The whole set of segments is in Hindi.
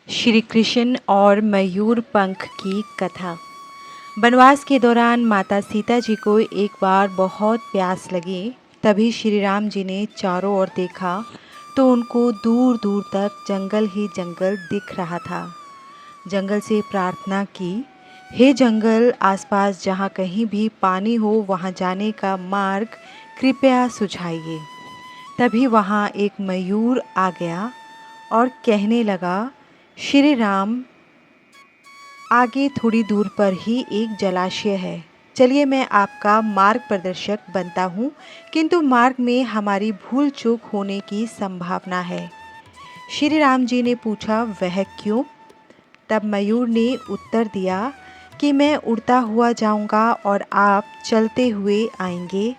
श्री कृष्ण और मयूर पंख की कथा। वनवास के दौरान माता सीता जी को एक बार बहुत प्यास लगी। तभी श्री राम जी ने चारों ओर देखा तो उनको दूर दूर तक जंगल ही जंगल दिख रहा था। जंगल से प्रार्थना की, हे जंगल, आसपास जहाँ कहीं भी पानी हो वहाँ जाने का मार्ग कृपया सुझाइए। तभी वहाँ एक मयूर आ गया और कहने लगा, श्री राम, आगे थोड़ी दूर पर ही एक जलाशय है। चलिए मैं आपका मार्ग प्रदर्शक बनता हूँ, किंतु मार्ग में हमारी भूल चूक होने की संभावना है। श्री राम जी ने पूछा, वह क्यों? तब मयूर ने उत्तर दिया कि मैं उड़ता हुआ जाऊँगा और आप चलते हुए आएंगे,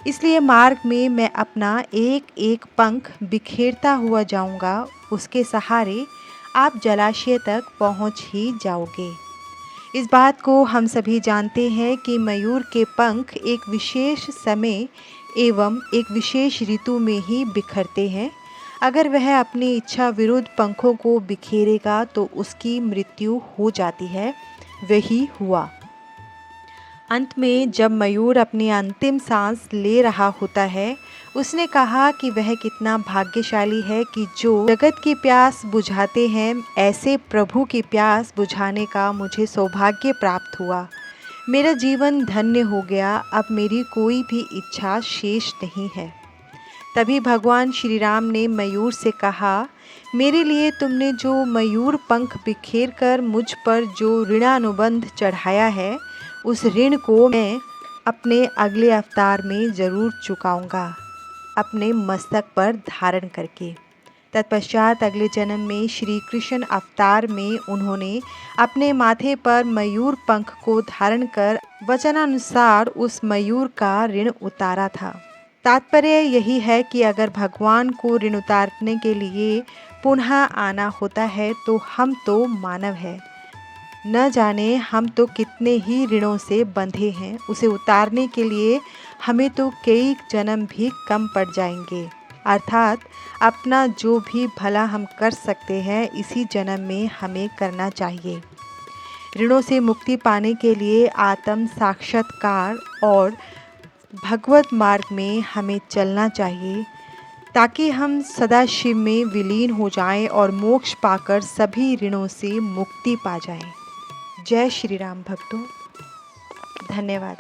इसलिए मार्ग में मैं अपना एक एक पंख बिखेरता हुआ जाऊँगा। उसके सहारे आप जलाशय तक पहुँच ही जाओगे। इस बात को हम सभी जानते हैं कि मयूर के पंख एक विशेष समय एवं एक विशेष ऋतु में ही बिखरते हैं। अगर वह अपनी इच्छा विरुद्ध पंखों को बिखेरेगा तो उसकी मृत्यु हो जाती है। वही हुआ। अंत में जब मयूर अपनी अंतिम सांस ले रहा होता है, उसने कहा कि वह कितना भाग्यशाली है कि जो जगत की प्यास बुझाते हैं, ऐसे प्रभु की प्यास बुझाने का मुझे सौभाग्य प्राप्त हुआ। मेरा जीवन धन्य हो गया। अब मेरी कोई भी इच्छा शेष नहीं है। तभी भगवान श्री राम ने मयूर से कहा, मेरे लिए तुमने जो मयूर पंख बिखेर कर मुझ पर जो ऋणानुबंध चढ़ाया है, उस ऋण को मैं अपने अगले अवतार में ज़रूर चुकाऊंगा, अपने मस्तक पर धारण करके। तत्पश्चात अगले जन्म में श्री कृष्ण अवतार में उन्होंने अपने माथे पर मयूर पंख को धारण कर वचनानुसार उस मयूर का ऋण उतारा था। तात्पर्य यही है कि अगर भगवान को ऋण उतारने के लिए पुनः आना होता है तो हम तो मानव हैं, न जाने हम तो कितने ही ऋणों से बंधे हैं। उसे उतारने के लिए हमें तो कई जन्म भी कम पड़ जाएंगे। अर्थात अपना जो भी भला हम कर सकते हैं इसी जन्म में हमें करना चाहिए। ऋणों से मुक्ति पाने के लिए आत्म साक्षात्कार और भगवत मार्ग में हमें चलना चाहिए, ताकि हम सदाशिव में विलीन हो जाएं और मोक्ष पाकर सभी ऋणों से मुक्ति पा जाएं। जय श्री राम भक्तों, धन्यवाद।